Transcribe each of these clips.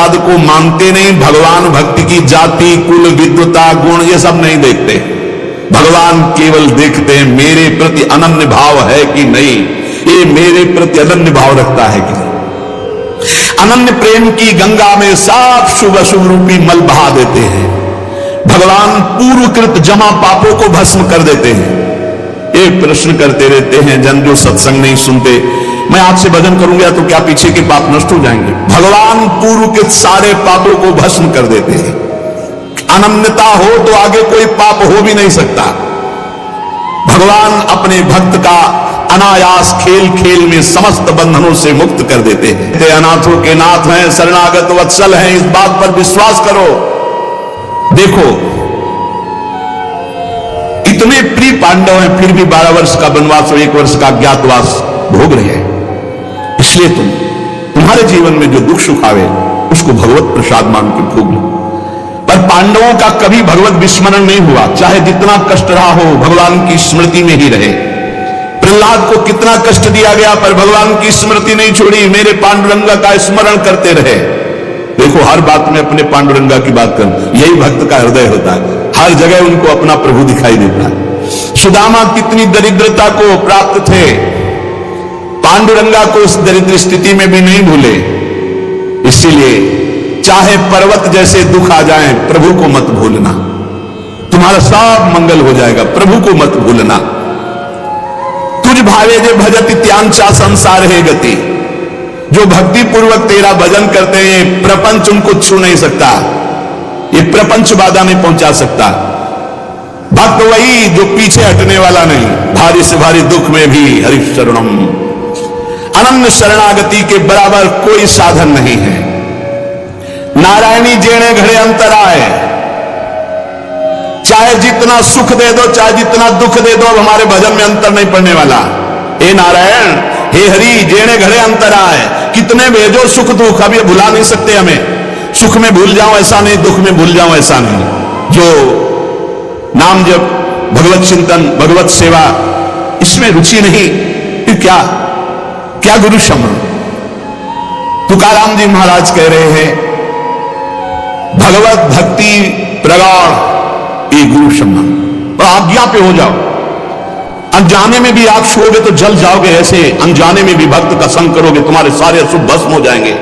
प्रहलाद को मानते नहीं। भगवान भक्ति की जाति, कुल, विद्वता, गुण ये सब नहीं देखते। भगवान केवल देखते हैं मेरे प्रति अनन्य भाव है कि नहीं, ये मेरे प्रति अनन्य भाव रखता है कि नहीं। अनन्य प्रेम की गंगा में साफ शुभ अशुभ रूपी मल बहा देते हैं। भगवान पूर्वकृत जमा पापों को भस्म कर देते हैं। एक प्रश्न करते रहते हैं जन जो सत्संग नहीं सुनते, मैं आपसे भजन करूंगा तो क्या पीछे के पाप नष्ट हो जाएंगे? भगवान पूर्वकृत सारे पापों को भस्म कर देते हैं। अनन्यता हो तो आगे कोई पाप हो भी नहीं सकता। भगवान अपने भक्त का अनायास खेल खेल में समस्त बंधनों से मुक्त कर देते हैं। ते अनाथों के नाथ हैं, शरणागत वत्सल हैं, इस बात पर विश्वास करो। देखो इतने प्रिय पांडव हैं, फिर भी 12 वर्ष का वनवास और 1 वर्ष का अज्ञातवास भोग रहे हैं। इसलिए तुम्हारे जीवन में जो दुख सुख आवे उसको भगवत प्रसाद मान के भोग लो। पर पांडवों का कभी भगवत विस्मरण नहीं हुआ। चाहे जितना कष्ट रहा हो, भगवान की स्मृति में ही रहे। प्रहलाद को कितना कष्ट दिया गया पर भगवान की स्मृति नहीं छोड़ी, मेरे पांडुरंगा का स्मरण करते रहे। देखो हर बात में अपने पांडुरंगा की बात कर, यही भक्त का हृदय होता है। हर जगह उनको अपना प्रभु दिखाई देता है। सुदामा कितनी दरिद्रता को प्राप्त थे, पांडुरंगा को उस दरिद्र स्थिति में भी नहीं भूले। इसीलिए चाहे पर्वत जैसे दुख आ जाए, प्रभु को मत भूलना, तुम्हारा सब मंगल हो जाएगा। प्रभु को मत भूलना। तुझ भावे जे भजति त्यांचा संसार है गति। जो भक्ति पूर्वक तेरा भजन करते हैं, प्रपंच उनको छू नहीं सकता, ये प्रपंच बाधा नहीं पहुंचा सकता। भक्त वही जो पीछे हटने वाला नहीं, भारी से भारी दुख में भी हरि शरणम। अनन्य शरणागति के बराबर कोई साधन नहीं है। नारायणी जेणे घड़े अंतराय, चाहे जितना सुख दे दो चाहे जितना दुख दे दो, अब हमारे भजन में अंतर नहीं पड़ने वाला। हे नारायण, हे हरि, जेणे घड़े अंतराय, कितने भेजो सुख दुख, अब ये भुला नहीं सकते हमें। सुख में भूल जाऊं ऐसा नहीं, दुख में भूल जाऊं ऐसा नहीं। जो नाम जप, भगवत चिंतन, भगवत सेवा, इसमें रुचि नहीं, फिर क्या क्या गुरु शरण। तुकाराम जी महाराज कह रहे हैं भगवत भक्ति प्रगाढ़ ये गुरु शरण, और आज्ञा पे हो जाओ। अनजाने में भी आप सोओगे तो जल जाओगे, ऐसे अनजाने में भी भक्त का संग करोगे, तुम्हारे सारे अशुभ भस्म हो जाएंगे।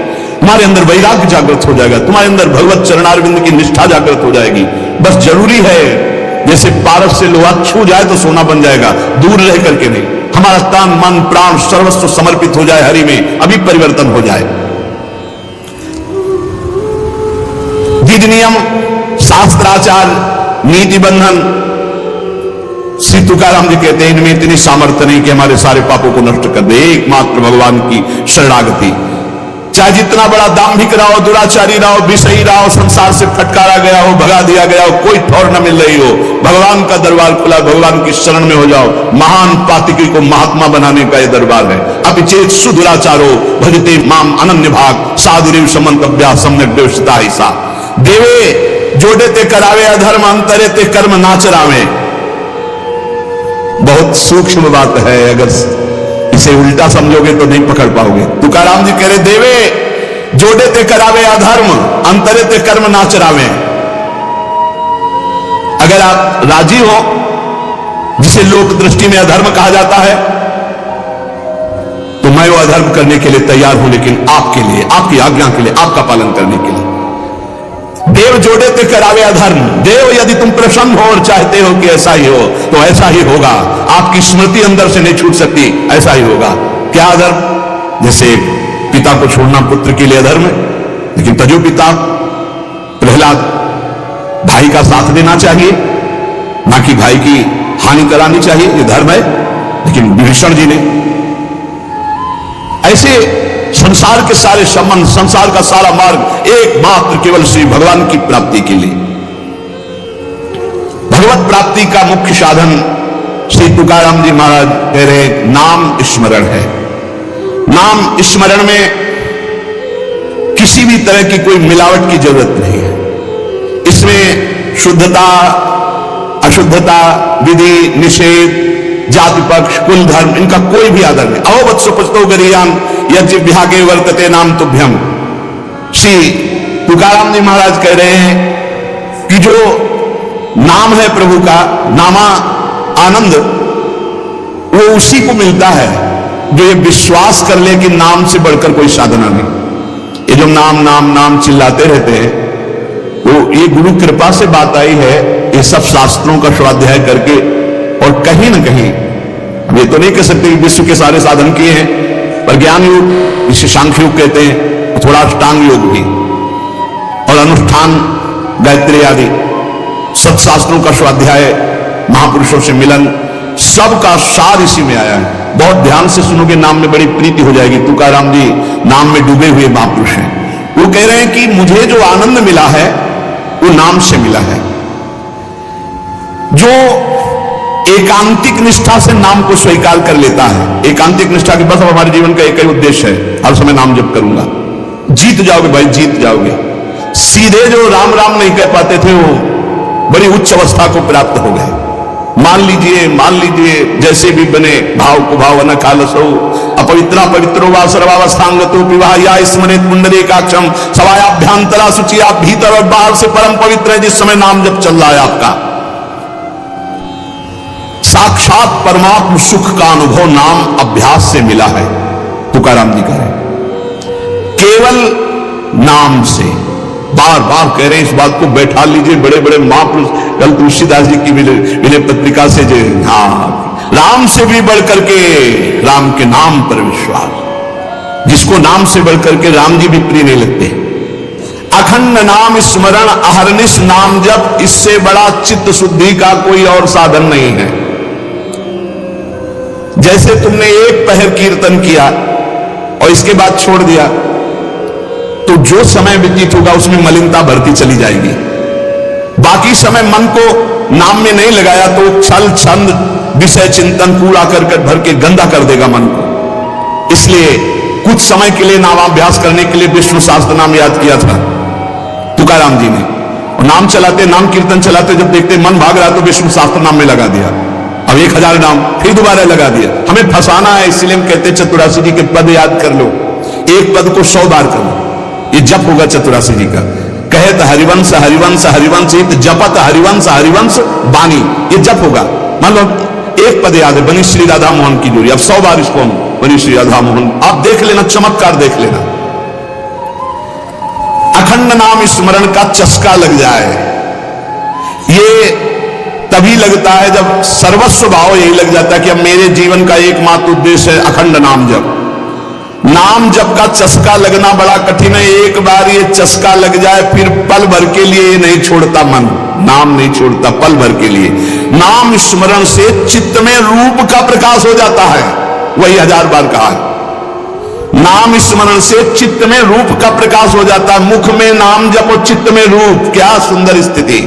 तुम्हारे अंदर वैराग्य जागृत हो जाएगा, तुम्हारे अंदर भगवत चरणारविंद की निष्ठा जागृत हो जाएगी। बस जरूरी है जैसे पारस से लोहा छू जाए तो सोना बन जाएगा, दूर रह करके नहीं। हमारा तन मन प्राण सर्वस्व समर्पित हो जाए हरि में, अभी परिवर्तन हो जाए। विधि नियम, शास्त्राचार, नीति बंधन, श्री तुकाराम जी कहते हैं इनमें इतनी सामर्थ्य नहीं कि हमारे सारे पापों को नष्ट कर दे। एकमात्र भगवान की शरणागति। चाहे जितना बड़ा दाम्भिक रहो, दुराचारी रहो, विषयी रहो, संसार से फटकारा गया हो, भगा दिया गया हो, कोई ठौर न मिल रही हो, भगवान का दरबार खुला, भगवान की शरण में हो जाओ। महान पातिकी को महात्मा बनाने का यह दरबार है। अपिचेत सुदुराचारो भजते माम अनन्य भाग, साधुरीव समंतव्या सम्यक देवता ऐसा। देवे जोड़े ते करावे अधर्म, अंतरे ते कर्म नाचरावे। बहुत सूक्ष्म बात है, अगर इसे उल्टा समझोगे तो नहीं पकड़ पाओगे। तुकाराम जी कह रहे देवे जोड़े ते करावे अधर्म, अंतरे ते कर्म नाचरावे। अगर आप राजी हो, जिसे लोक दृष्टि में अधर्म कहा जाता है, तो मैं वो अधर्म करने के लिए तैयार हूं, लेकिन आपके लिए, आपकी आज्ञा के लिए, आपका पालन करने के लिए। देव जोड़े ते करावे अधर्म। देव यदि तुम प्रसन्न हो और चाहते हो कि ऐसा ही हो तो ऐसा ही होगा। आपकी स्मृति अंदर से नहीं छूट सकती, ऐसा ही होगा। क्या अधर्म? जैसे पिता को छोड़ना पुत्र के लिए अधर्म है, लेकिन तजो पिता प्रहलाद भाई का साथ देना चाहिए, ना कि भाई की हानि करानी चाहिए, ये धर्म है। लेकिन विभीषण जी ने ऐसे संसार के सारे संबंध, संसार का सारा मार्ग एकमात्र केवल श्री भगवान की प्राप्ति के लिए। भगवत प्राप्ति का मुख्य साधन श्री तुकाराम जी महाराज कह रहे नाम स्मरण है। नाम स्मरण में किसी भी तरह की कोई मिलावट की जरूरत नहीं है। इसमें शुद्धता, अशुद्धता, विधि निषेध, जाति पक्ष, कुल धर्म, इनका कोई भी आदर नहीं। अहो वत्सो पुस्तो गरीयान यज्ञ विहागे वर्तते नाम तुभ्यम। श्री तुकाराम जी महाराज कह रहे हैं कि जो नाम है प्रभु का, नामा आनंद, वो उसी को मिलता है जो ये विश्वास कर ले कि नाम से बढ़कर कोई साधना नहीं। ये जो नाम नाम नाम चिल्लाते रहते हैं, वो ये गुरु कृपा से बात आई है, ये सब शास्त्रों का स्वाध्याय करके। और कहीं ना कहीं अब ये तो नहीं कह सकते कि विश्व के सारे साधन किए हैं, पर ज्ञान योग, जिसे सांख्य योग कहते हैं, थोड़ा अष्टांग योग भी, और अनुष्ठान, गायत्री आदि सत्शास्त्रों का स्वाध्याय, महापुरुषों से मिलन, सबका सार इसी में आया है। बहुत ध्यान से सुनोगे, नाम में बड़ी प्रीति हो जाएगी। तुकाराम जी नाम में डूबे हुए महापुरुष हैं। वो कह रहे हैं कि मुझे जो आनंद मिला है वो नाम से मिला है। जो एकांतिक निष्ठा से नाम को स्वीकार कर लेता है, एकांतिक निष्ठा के बस अब हमारे जीवन का एक ही उद्देश्य है, हर समय नाम जप करूंगा, जीत जाओगे भाई, जीत जाओगे। सीधे जो राम राम नहीं कह पाते थे, वो बड़ी उच्च अवस्था को प्राप्त हो गए। मान लीजिए जैसे भी बने, भाव को भाव न कालसो, अपवित्रा पवित्रो वा सर्वावस्थांगतो विवाह या स्मरेत पुंडरीकाक्षम सवायाभ्यांतरा शुचिया, भीतर और बाहर से परम पवित्र है जिस समय नाम जब चल रहा है आपका। साक्षात परमात्म सुख का अनुभव नाम अभ्यास से मिला है, तुकाराम जी कह रहे हैं। केवल नाम से, बार बार कह रहे हैं इस बात को, बैठा लीजिए। बड़े बड़े महापुरुष, कल तुलसीदास जी की विनय पत्रिका से जो, हाँ, राम से भी बढ़कर के राम के नाम पर विश्वास, जिसको नाम से बढ़कर के राम जी भी प्रिय नहीं लगते। अखंड नाम स्मरण अहरनिश नाम जप, इससे बड़ा चित्त शुद्धि का कोई और साधन नहीं है। जैसे तुमने एक पहर कीर्तन किया और इसके बाद छोड़ दिया, तो जो समय व्यतीत होगा उसमें मलिनता बढ़ती चली जाएगी। बाकी समय मन को नाम में नहीं लगाया तो छल छंद विषय चिंतन कूड़ा करकट भर के गंदा कर देगा मन को। इसलिए कुछ समय के लिए नामाभ्यास करने के लिए विष्णु सहस्त्र नाम याद किया था तुकाराम जी ने, और नाम चलाते, नाम कीर्तन चलाते, जब देखते मन भाग रहा तो विष्णु सहस्त्र नाम में लगा दिया। अब 1000 नाम फिर दोबारा लगा दिया। हमें फंसाना है, इसलिए हम कहते चतुरासी जी के पद याद कर लो, एक पद को 100 बार करो, ये जप होगा चतुरासी जी का। कहत हरिवंश हरिवंश हरिवंश हित, जपत हरिवंश हरिवंश बानी, ये जप होगा। मान लो एक पद याद है, बनी श्री राधा मोहन की जोड़ी, अब 100 बार इसको हम बनी श्री राधा मोहन, आप देख लेना, चमत्कार देख लेना। अखंड नाम स्मरण का चस्का लग जाए, ये तभी लगता है जब सर्वस्व भाव यही लग जाता है कि अब मेरे जीवन का एकमात्र उद्देश्य है अखंड नाम जप। नाम जप का चस्का लगना बड़ा कठिन है। एक बार ये चस्का लग जाए, फिर पल भर के लिए ये नहीं छोड़ता मन, नाम नहीं छोड़ता पल भर के लिए। नाम स्मरण से चित्त में रूप का प्रकाश हो जाता है, वही 1000 बार कहा है। नाम स्मरण से चित्त में रूप का प्रकाश हो जाता है। मुख में नाम जपो, चित्त में रूप, क्या सुंदर स्थिति।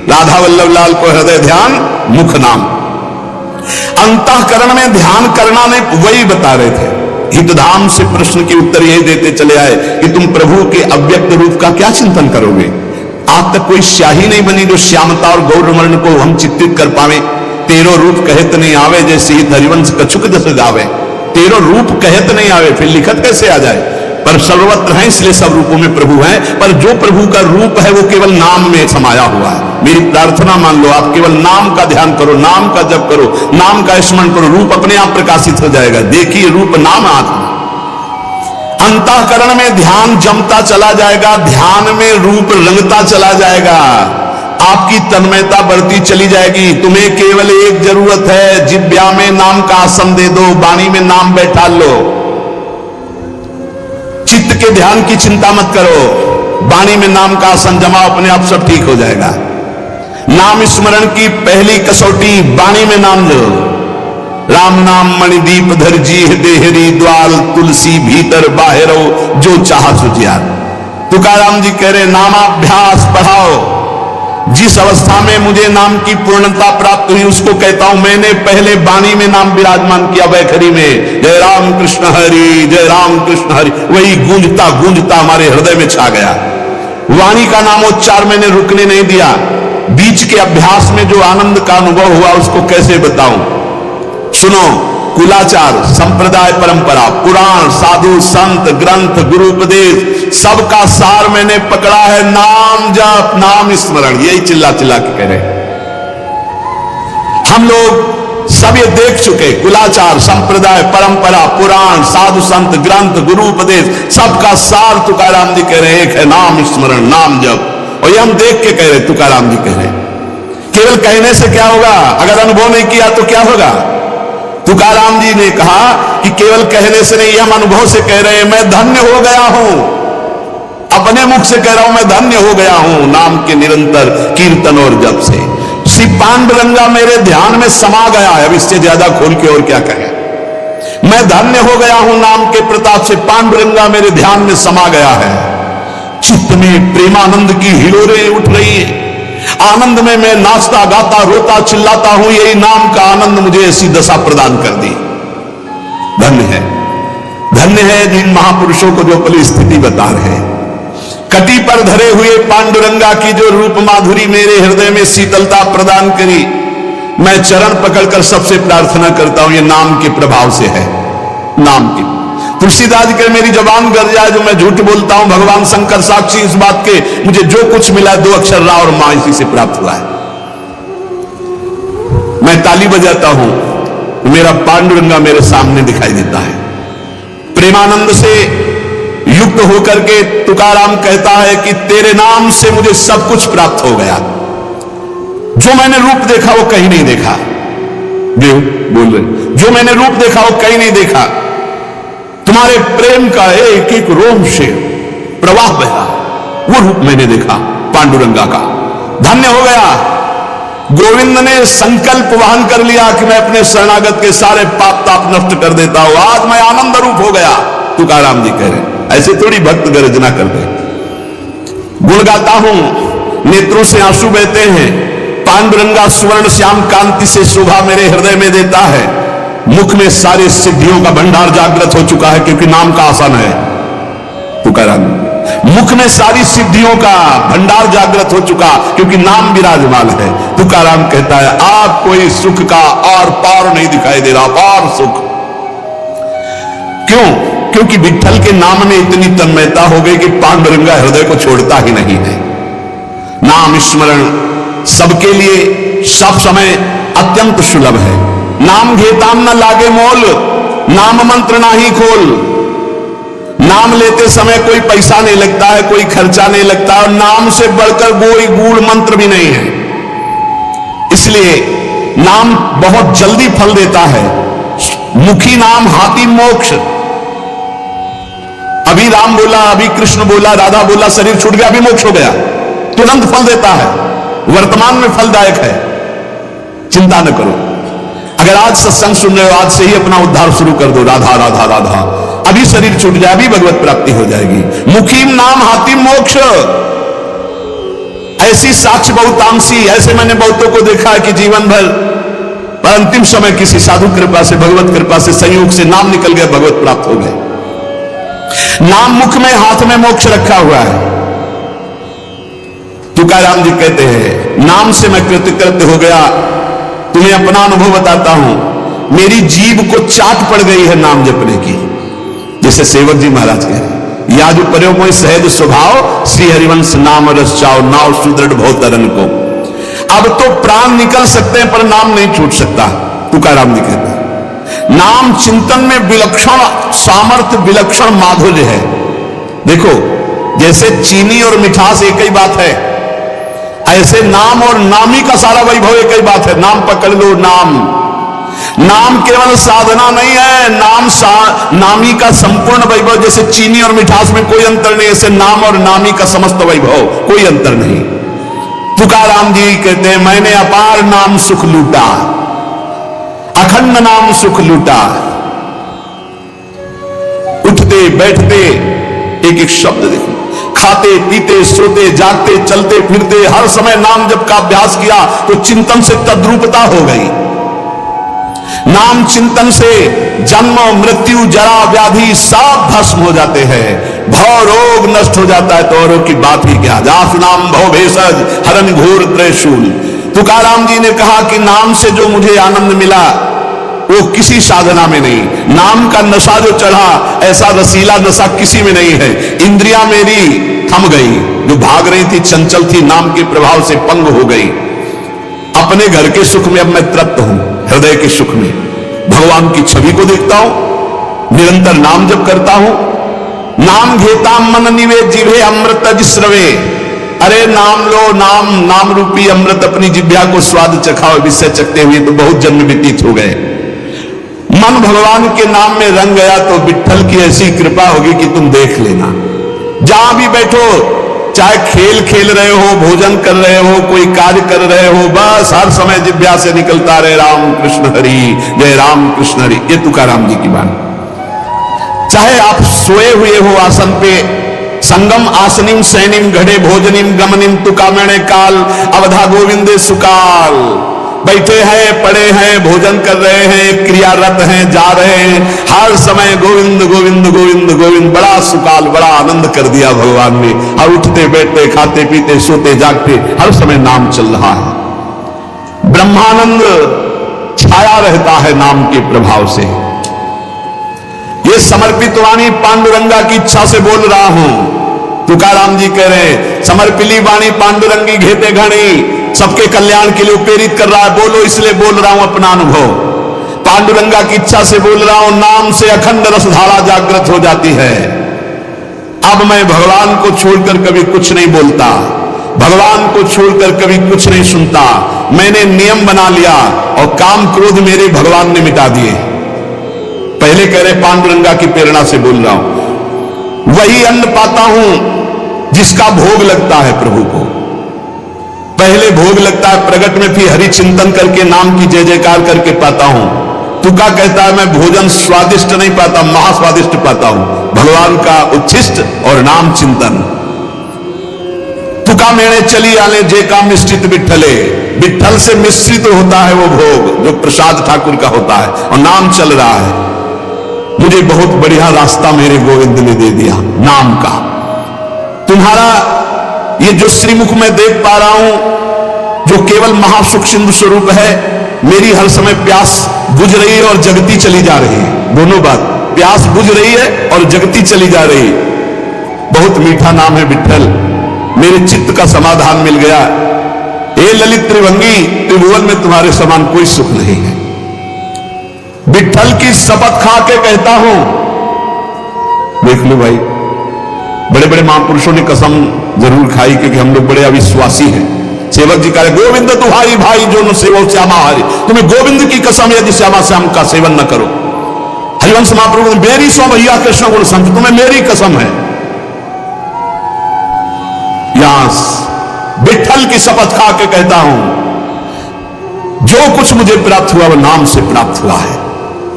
राधा वल्लभ लाल को हृदय ध्यान, मुख नाम। अंतःकरण में ध्यान करना नहीं, वही बता रहे थे। हितधाम से प्रश्न के उत्तर यही देते चले आए कि तुम प्रभु के अव्यक्त रूप का क्या चिंतन करोगे। आज तक कोई स्याही नहीं बनी जो श्यामता और गौरवर्ण को हम चित्रित कर पावे। तेरो रूप कहत नहीं आवे, जैसे हित हरिवंश कछुक जस गावे। तेरो रूप कहत नहीं आवे, फिर लिखत कैसे आ जाए। पर सर्वत्र है, इसलिए सब रूपों में प्रभु है। पर जो प्रभु का रूप है वो केवल नाम में समाया हुआ है। मेरी प्रार्थना मान लो, आप केवल नाम का ध्यान करो, नाम का जप करो, नाम का स्मरण करो, रूप अपने आप प्रकाशित हो जाएगा। देखिए रूप नाम आत्मा। अंतःकरण में ध्यान जमता चला जाएगा, ध्यान में रूप रंगता चला जाएगा, आपकी तन्मयता बढ़ती चली जाएगी। तुम्हें केवल एक जरूरत है, जिब्या में नाम का आसन दे दो, वाणी में नाम बैठा लो। चित्त के ध्यान की चिंता मत करो, वाणी में नाम का आसन जमाओ, अपने आप सब ठीक हो जाएगा। नाम स्मरण की पहली कसौटी वाणी में नाम लो। राम नाम मणिदीप धर जी देहरी द्वाल, तुलसी भीतर बाहरो जो चाह सुजियार। तुकाराम जी कह रहे नामाभ्यास बढ़ाओ। जिस अवस्था में मुझे नाम की पूर्णता प्राप्त हुई उसको कहता हूं मैंने पहले वाणी में नाम विराजमान किया, वैखरी में जय राम कृष्ण हरि, जय राम कृष्ण हरि, वही गूंजता गूंजता हमारे हृदय में छा गया। वाणी का नामोच्चार मैंने रुकने नहीं दिया। बीच के अभ्यास में जो आनंद का अनुभव हुआ उसको कैसे बताऊं। सुनो, कुलाचार, संप्रदाय, परंपरा, पुराण, साधु, संत, ग्रंथ, गुरु उपदेश, सबका सार मैंने पकड़ा है। नाम जप, नाम स्मरण, यही चिल्ला चिल्ला के कह रहे। हम लोग सब ये देख चुके, कुलाचार, संप्रदाय, परंपरा, पुराण, साधु, संत, ग्रंथ, गुरु उपदेश, सबका सार तुकाराम जी कह रहे एक है नाम स्मरण, नाम जप। और ये हम देख के कह रहे, तुकाराम जी कह रहे। केवल कहने से क्या होगा? अगर अनुभव नहीं किया तो क्या होगा? तुकाराम जी ने कहा कि केवल कहने से नहीं, हम अनुभव से कह रहे हैं। मैं धन्य हो गया हूं, अपने मुख से कह रहा हूं, मैं धन्य हो गया हूं नाम के निरंतर कीर्तन और जप से। श्री पांडुरंगा मेरे ध्यान में समा गया है। अब इससे ज्यादा खोल के और क्या कहें? मैं धन्य हो गया हूं नाम के प्रताप से, पांडुरंगा मेरे ध्यान में समा गया है। चित्त में प्रेमानंद की हिलोरें उठ रही है। आनंद में मैं नाचता गाता रोता चिल्लाता हूं। यही नाम का आनंद मुझे ऐसी दशा प्रदान कर दी। धन्य है, धन्य है जिन महापुरुषों को जो अपनी स्थिति बता रहे हैं। कटी पर धरे हुए पांडुरंगा की जो रूप माधुरी मेरे हृदय में शीतलता प्रदान करी, मैं चरण पकड़कर सबसे प्रार्थना करता हूं, ये नाम के प्रभाव से है। नाम की तुलसीदास के मेरी जबान गर जाए जो मैं झूठ बोलता हूं, भगवान शंकर साक्षी इस बात के, मुझे जो कुछ मिला 2 अक्षर रा और मां इसी से प्राप्त हुआ है। मैं ताली बजाता हूं, मेरा पांडुरंगा मेरे सामने दिखाई देता है। प्रेमानंद से युक्त होकर के तुकाराम कहता है कि तेरे नाम से मुझे सब कुछ प्राप्त हो गया। जो मैंने रूप देखा वो कहीं नहीं देखा। देव बोल रहे, जो मैंने रूप देखा वो कहीं नहीं देखा। तुम्हारे प्रेम का एक एक रोम से प्रवाह बहा, वो रूप मैंने देखा पांडुरंगा का। धन्य हो गया। गोविंद ने संकल्प वहन कर लिया कि मैं अपने शरणागत के सारे पाप ताप नष्ट कर देता हूं। आज मैं आनंद रूप हो गया। तुकाराम जी कह रहे, ऐसे थोड़ी भक्त गर्जना कर दे। गुण गाता हूं, नेत्रों से आंसू बहते हैं। पांडुरंगा सुवर्ण श्याम कांति से शोभा मेरे हृदय में देता है। मुख में सारी सिद्धियों का भंडार जागृत हो चुका है, क्योंकि नाम का आसन है। तुकाराम मुख में सारी सिद्धियों का भंडार जागृत हो चुका, क्योंकि नाम विराजमान है। तुकाराम कहता है आप कोई सुख का और पार नहीं दिखाई दे रहा, पार सुख। क्यों? क्योंकि विठ्ठल के नाम में इतनी तन्मयता हो गई कि पांडुरंगा हृदय को छोड़ता ही नहीं है। नाम स्मरण सबके लिए सब समय अत्यंत सुलभ है। नाम घेताम न लागे मोल, नाम मंत्र ना ही खोल। नाम लेते समय कोई पैसा नहीं लगता है, कोई खर्चा नहीं लगता है, और नाम से बढ़कर कोई गूढ़ मंत्र भी नहीं है। इसलिए नाम बहुत जल्दी फल देता है। मुखी नाम हाथी मोक्ष। अभी राम बोला, अभी कृष्ण बोला, राधा बोला, शरीर छूट गया, अभी मोक्ष हो गया। तुरंत फल देता है, वर्तमान में फलदायक है। चिंता न करो। अगर आज सत्संग सुन रहे हो, आज से ही अपना उद्धार शुरू कर दो। राधा राधा राधा, अभी शरीर छूट जाए, अभी भगवत प्राप्ति हो जाएगी। मुखीम नाम हातिम मोक्ष। ऐसी साक्ष्य बहुतांशी, ऐसे मैंने बहुतों को देखा है कि जीवन भर पर अंतिम समय किसी साधु कृपा से, भगवत कृपा से, संयोग से नाम निकल गया, भगवत प्राप्त हो गए। नाम मुख में, हाथ में मोक्ष रखा हुआ है। तुकाराम जी कहते हैं नाम से मैं कृतकृत्य हो गया। तुम्हें अपना अनुभव बताता हूं, मेरी जीभ को चाट पड़ गई है नाम जपने की। जैसे सेवक जी महाराज कह रहे, या जो पर्यो मोहि सहज स्वभाव, श्री हरिवंश नाम रस चाओ, नाव सुदृढ़ भवतरन को। अब तो प्राण निकल सकते हैं पर नाम नहीं छूट सकता। तुकाराम जी कहते हैं नाम चिंतन में विलक्षण सामर्थ्य, विलक्षण माधुर्य है। देखो जैसे चीनी और मिठास एक ही बात है, ऐसे नाम और नामी का सारा वैभव एक ही बात है। नाम पकड़ लो। नाम केवल साधना नहीं है, नामी का संपूर्ण वैभव। जैसे चीनी और मिठास में कोई अंतर नहीं, ऐसे नाम और नामी का समस्त वैभव, कोई अंतर नहीं। तुकाराम जी कहते हैं मैंने अपार नाम सुख लूटा, अखंड नाम सुख लूटा। उठते बैठते एक एक शब्द देखो, खाते पीते सोते जागते चलते फिरते हर समय नाम जप का अभ्यास किया तो चिंतन से तद्रूपता हो गई। नाम चिंतन से जन्म मृत्यु जरा व्याधि सब भस्म हो जाते हैं, भव रोग नष्ट हो जाता है। तो औरों की बात ही क्या, जास नाम भव भेषज हरन घोर त्रयशूल। तुकाराम जी ने कहा कि नाम से जो मुझे आनंद मिला वो किसी साधना में नहीं। नाम का नशा जो चढ़ा, ऐसा रसीला नशा किसी में नहीं है। इंद्रियां मेरी थम गई, जो भाग रही थी, चंचल थी, नाम के प्रभाव से पंग हो गई। अपने घर के सुख में अब मैं तृप्त हूं, हृदय के सुख में भगवान की छवि को देखता हूं, निरंतर नाम जप करता हूं। नाम घेता मन निवेद जिभे अमृत जिस्रवे। अरे नाम लो, नाम नाम रूपी अमृत अपनी जिभ्या को स्वाद चखाओ। विषय चखते हुए तो बहुत जन्म व्यतीत हो गए। मन भगवान के नाम में रंग गया तो विट्ठल की ऐसी कृपा होगी कि तुम देख लेना। जहां भी बैठो, चाहे खेल खेल रहे हो, भोजन कर रहे हो, कोई कार्य कर रहे हो, बस हर समय जिभ्या से निकलता रहे राम कृष्ण हरि, जय राम कृष्ण हरि। ये तुकाराम जी की बात। चाहे आप सोए हुए हो आसन पे, संगम आसनिम सैनिम घड़े भोजनिम गमनिम तुकामणे काल अवधा गोविंदे सुकाल। बैठे हैं, पड़े हैं, भोजन कर रहे हैं, क्रियारत हैं, जा रहे हैं, हर समय गोविंद गोविंद गोविंद गोविंद। बड़ा सुकाल, बड़ा आनंद कर दिया भगवान ने। और उठते बैठते, खाते पीते, सोते जागते, हर समय नाम चल रहा है। ब्रह्मानंद छाया रहता है नाम के प्रभाव से। ये समर्पित वाणी पांडुरंगा की इच्छा से बोल रहा हूं। तुकाराम जी कह रहे हैं, समर्पिली वाणी पांडुरंगी घेते घड़ी, सबके कल्याण के लिए प्रेरित कर रहा है। बोलो इसलिए बोल रहा हूं अपना अनुभव। पांडुरंगा की इच्छा से बोल रहा हूं। नाम से अखंड रसधारा जागृत हो जाती है। अब मैं भगवान को छोड़कर कभी कुछ नहीं बोलता, भगवान को छोड़कर कभी कुछ नहीं सुनता। मैंने नियम बना लिया और काम क्रोध मेरे भगवान ने मिटा दिए। पहले कह रहे पांडुरंगा की प्रेरणा से बोल रहा हूं। वही अन्न पाता हूं जिसका भोग लगता है प्रभु को। पहले भोग लगता है प्रगट में, फिर हरि चिंतन करके नाम की जय जयकार करके पाता हूं। तुका कहता है मैं भोजन स्वादिष्ट नहीं पाता, महास्वादिष्ट पाता हूं। भगवान का उच्छिष्ट और नाम चिंतन। तुका मेणे चली आले जे का मिश्रित विठ्ठले। विठ्ठल से मिश्रित होता है वो भोग जो प्रसाद ठाकुर का होता है, और नाम चल रहा है। मुझे बहुत बढ़िया रास्ता मेरे गोविंद ने दे दिया नाम का। तुम्हारा ये जो श्रीमुख में देख पा रहा हूं, जो केवल महासुख सिंधु स्वरूप है, मेरी हर समय प्यास बुझ रही है और जगती चली जा रही है। दोनों बात, प्यास बुझ रही है और जगती चली जा रही है। बहुत मीठा नाम है विठ्ठल। मेरे चित्त का समाधान मिल गया। हे ललित त्रिभंगी, त्रिभुवन में तुम्हारे समान कोई सुख नहीं है। विठ्ठल की शपथ खा के कहता हूं, देख लो भाई, बड़े बड़े महापुरुषों ने कसम जरूर खाई क्योंकि हम लोग बड़े अविश्वासी हैं। सेवक जी कह रहे गोविंद तुम्हारी भाई जो न सेवो श्यामा हरि। तुम्हें गोविंद की कसम यदि श्यामा श्याम का सेवन न करो। हरिवंश महाप्रभु ने मेरी सो भैया कृष्ण गुण संत, तुम्हें मेरी कसम है। यहां विठ्ठल की शपथ खा के कहता हूं, जो कुछ मुझे प्राप्त हुआ वह नाम से प्राप्त हुआ है।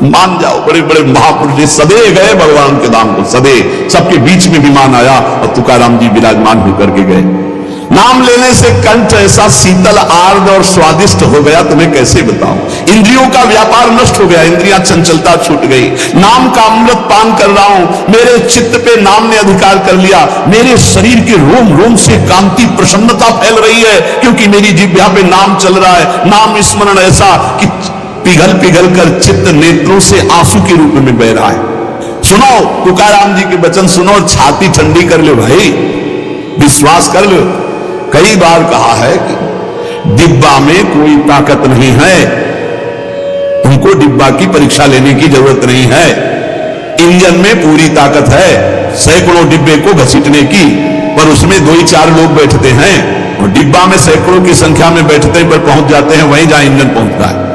मान जाओ, बड़े बड़े महापुरुष सदे गए भगवान के नाम को, सदे सबके बीच में विमान आया और तुकाराम जी विराजमान होकर के गए। नाम लेने से कंठ ऐसा शीतल आर्द्र और स्वादिष्ट हो गया, तुम्हें कैसे बताऊं। इंद्रियों का व्यापार नष्ट हो गया, इंद्रियां चंचलता छूट गई। नाम का अमृत पान कर रहा हूं, मेरे चित्त पे नाम ने अधिकार कर लिया। मेरे शरीर के रोम रोम से कांति प्रसन्नता फैल रही है, क्योंकि मेरी जिह्वा पे नाम चल रहा है। नाम स्मरण ऐसा कि पिघल पिघल कर चित्त नेत्रों से आंसू के रूप में बह रहा है। सुनो तुकाराम जी के वचन सुनो, छाती ठंडी कर लो भाई, विश्वास कर लो। कई बार कहा है कि डिब्बा में कोई ताकत नहीं है, तुमको डिब्बा की परीक्षा लेने की जरूरत नहीं है। इंजन में पूरी ताकत है, सैकड़ों डिब्बे को घसीटने की, पर उसमें 2-4 लोग बैठते हैं, और डिब्बा में सैकड़ों की संख्या में बैठते पर पहुंच जाते हैं वहीं जहां इंजन पहुंचता है।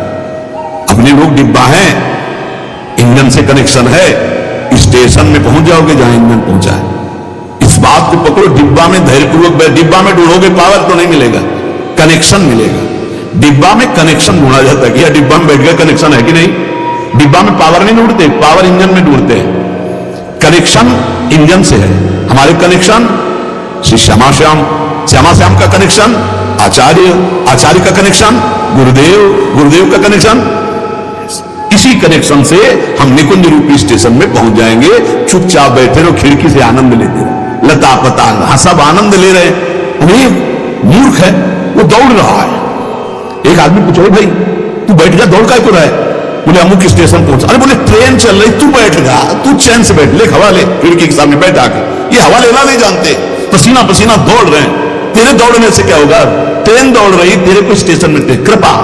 अपने लोग डिब्बा है, इंजन से कनेक्शन है, स्टेशन में पहुंच जाओगे जहां इंजन पहुंचा है। इस बात को पकड़ो, डिब्बा में धैर्यपूर्वक, डिब्बा में ढूंढोगे पावर तो नहीं मिलेगा, कनेक्शन मिलेगा। डिब्बा में कनेक्शन ढूंढा जाता है कि डिब्बा में बैठ गया, कनेक्शन है कि नहीं। डिब्बा में पावर नहीं ढूंढते, पावर इंजन में ढूंढते हैं। कनेक्शन इंजन से है। हमारे कनेक्शन श्री श्यामा श्याम, श्यामा श्याम का कनेक्शन आचार्य, आचार्य का कनेक्शन गुरुदेव, गुरुदेव का कनेक्शन। इसी कनेक्शन से हम निकुंज रूपी स्टेशन में पहुंच जाएंगे। चुपचाप बैठे रहो, खिड़की से आनंद लेते रहो, लता पता सब आनंद ले रहे हैं। वही मूर्ख है, वो दौड़ रहा है। एक आदमी पूछो भाई तू बैठ जा, दौड़ काय को रहा है? बोले अमुक स्टेशन पहुंचा। अरे बोले ट्रेन चल रही, तू बैठ जा, तू चैन से बैठ, ले हवा ले, खिड़की के सामने बैठ जाके। ये हवा लेना नहीं जानते, पसीना पसीना दौड़ रहे हैं। तेरे दौड़ने से क्या होगा? ट्रेन दौड़ रही, तेरे को स्टेशन में कृपा